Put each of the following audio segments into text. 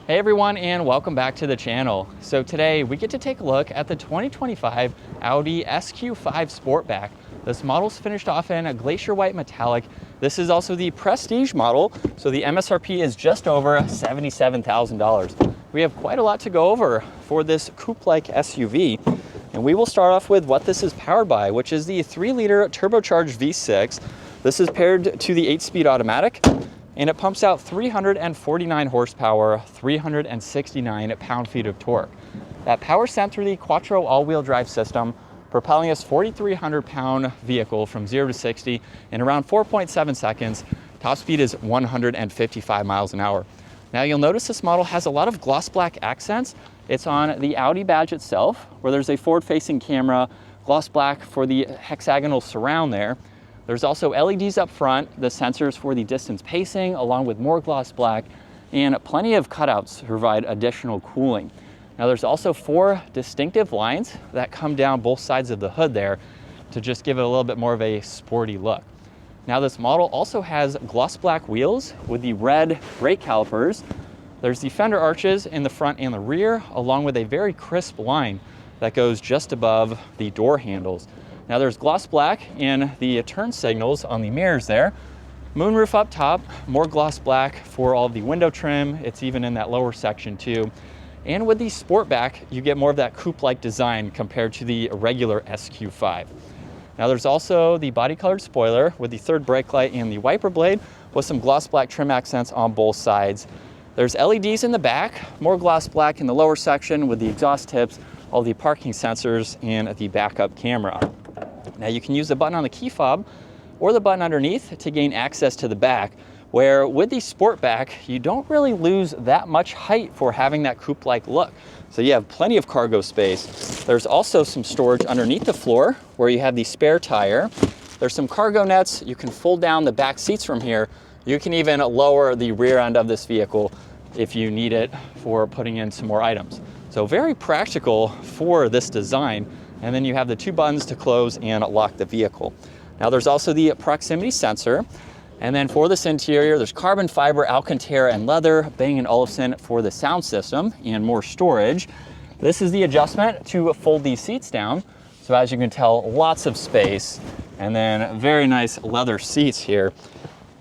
Hey everyone, and welcome back to the channel. So today we get to take a look at the 2025 Audi SQ5 Sportback. This model's finished off in a glacier white metallic. This is also the Prestige model, so the MSRP is just over $77,000. We have quite a lot to go over for this coupe-like SUV, and we will start off with what this is powered by, which is the 3-liter turbocharged V6. This is paired to the 8-speed automatic, and it pumps out 349 horsepower, 369 pound-feet of torque. That power sent through the Quattro all-wheel drive system, propelling this 4,300-pound vehicle from 0 to 60 in around 4.7 seconds. Top speed is 155 miles an hour. Now you'll notice this model has a lot of gloss black accents. It's on the Audi badge itself, where there's a forward-facing camera, gloss black for the hexagonal surround there. There's also LEDs up front, the sensors for the distance pacing, along with more gloss black, and plenty of cutouts to provide additional cooling. Now there's also 4 distinctive lines that come down both sides of the hood there to just give it a little bit more of a sporty look. Now this model also has gloss black wheels with the red brake calipers. There's the fender arches in the front and the rear, along with a very crisp line that goes just above the door handles. Now there's gloss black in the turn signals on the mirrors there. Moonroof up top, more gloss black for all of the window trim. It's even in that lower section too. And with the Sportback, you get more of that coupe-like design compared to the regular SQ5. Now there's also the body-colored spoiler with the third brake light and the wiper blade with some gloss black trim accents on both sides. There's LEDs in the back, more gloss black in the lower section with the exhaust tips, all the parking sensors, and the backup camera. Now you can use the button on the key fob or the button underneath to gain access to the back, where with the Sportback, you don't really lose that much height for having that coupe-like look. So you have plenty of cargo space. There's also some storage underneath the floor where you have the spare tire. There's some cargo nets. You can fold down the back seats from here. You can even lower the rear end of this vehicle if you need it for putting in some more items. So very practical for this design. And then you have the 2 buttons to close and lock the vehicle. Now there's also the proximity sensor. And then for this interior, there's carbon fiber, Alcantara, and leather, Bang & Olufsen for the sound system and more storage. This is the adjustment to fold these seats down. So as you can tell, lots of space, and then very nice leather seats here.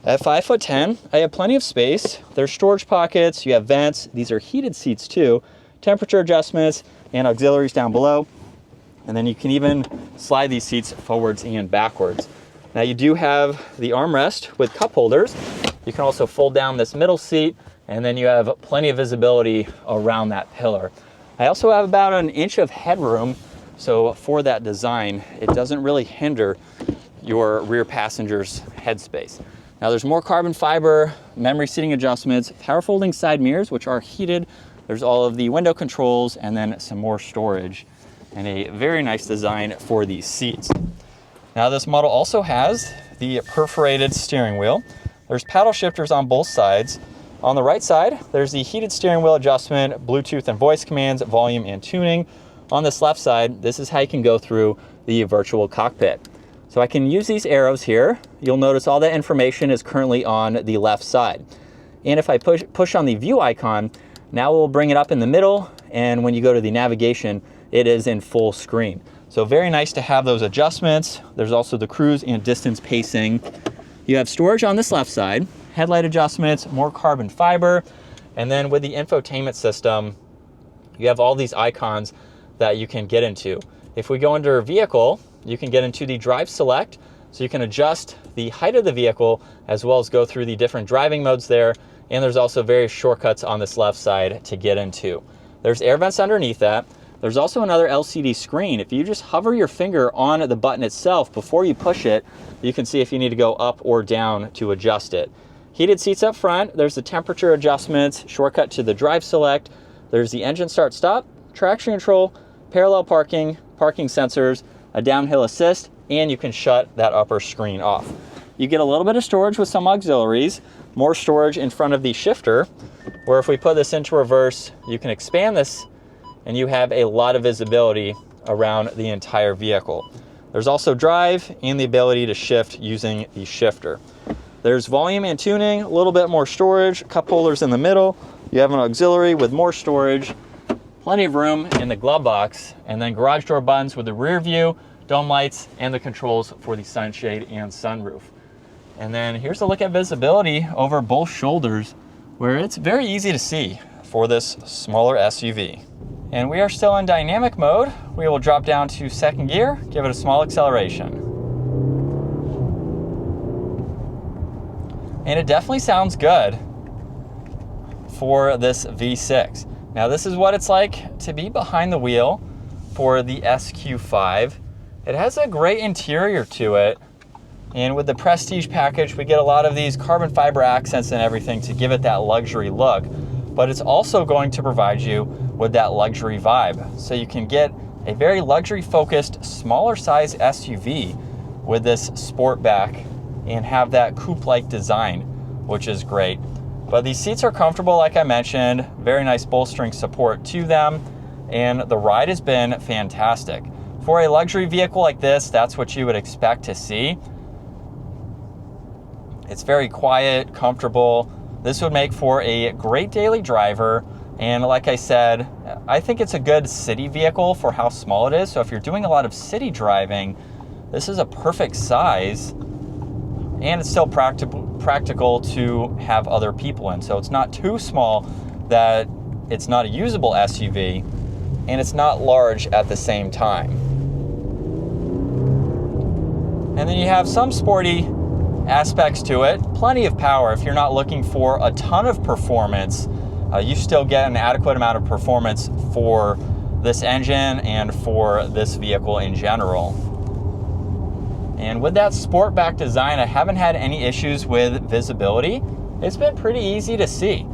At 5'10", I have plenty of space. There's storage pockets, you have vents. These are heated seats too, temperature adjustments, and auxiliaries down below. And then you can even slide these seats forwards and backwards. Now you do have the armrest with cup holders. You can also fold down this middle seat, and then you have plenty of visibility around that pillar. I also have about an inch of headroom, so for that design, it doesn't really hinder your rear passenger's headspace. Now there's more carbon fiber, memory seating adjustments, power folding side mirrors, which are heated. There's all of the window controls, and then some more storage, and a very nice design for these seats. Now this model also has the perforated steering wheel. There's paddle shifters on both sides. On the right side, there's the heated steering wheel adjustment, Bluetooth and voice commands, volume and tuning. On this left side, this is how you can go through the virtual cockpit. So I can use these arrows here. You'll notice all that information is currently on the left side. And if I push on the view icon, now we'll bring it up in the middle, and when you go to the navigation, it is in full screen. So very nice to have those adjustments. There's also the cruise and distance pacing. You have storage on this left side, headlight adjustments, more carbon fiber, and then with the infotainment system, you have all these icons that you can get into. If we go under vehicle, you can get into the drive select, so you can adjust the height of the vehicle as well as go through the different driving modes there. And there's also various shortcuts on this left side to get into. There's air vents underneath that. There's also another LCD screen. If you just hover your finger on the button itself before you push it, you can see if you need to go up or down to adjust it. Heated seats up front. There's the temperature adjustments, shortcut to the drive select. There's the engine start stop, traction control, parallel parking, parking sensors, a downhill assist, and you can shut that upper screen off. You get a little bit of storage with some auxiliaries, more storage in front of the shifter, where if we put this into reverse, you can expand this and you have a lot of visibility around the entire vehicle. There's also drive and the ability to shift using the shifter. There's volume and tuning, a little bit more storage, cup holders in the middle, You have an auxiliary with more storage, plenty of room in the glove box, and then garage door buttons with the rear view, dome lights, and the controls for the sunshade and sunroof. And then here's a look at visibility over both shoulders, where it's very easy to see for this smaller SUV. And we are still in dynamic mode. We will drop down to second gear, give it a small acceleration. And it definitely sounds good for this V6. Now this is what it's like to be behind the wheel for the SQ5. It has a great interior to it. And with the Prestige package, we get a lot of these carbon fiber accents and everything to give it that luxury look. But it's also going to provide you with that luxury vibe. So you can get a very luxury focused, smaller size SUV with this Sportback and have that coupe-like design, which is great. But these seats are comfortable, like I mentioned, very nice bolstering support to them, and the ride has been fantastic. For a luxury vehicle like this, that's what you would expect to see. It's very quiet, comfortable. This would make for a great daily driver. And like I said, I think it's a good city vehicle for how small it is. So if you're doing a lot of city driving, this is a perfect size, and it's still practical to have other people in. So it's not too small that it's not a usable SUV, and it's not large at the same time. And then you have some sporty aspects to it, plenty of power. If you're not looking for a ton of performance, you still get an adequate amount of performance for this engine and for this vehicle in general. And with that Sportback design, I haven't had any issues with visibility. It's been pretty easy to see.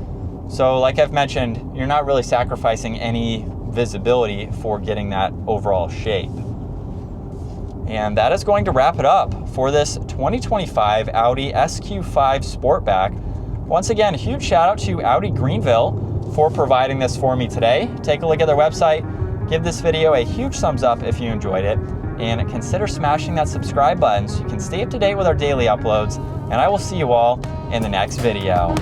So like I've mentioned, you're not really sacrificing any visibility for getting that overall shape. And that is going to wrap it up for this 2025 Audi SQ5 Sportback. Once again, huge shout out to Audi Greenville for providing this for me today. Take a look at their website, give this video a huge thumbs up if you enjoyed it, and consider smashing that subscribe button so you can stay up to date with our daily uploads, and I will see you all in the next video.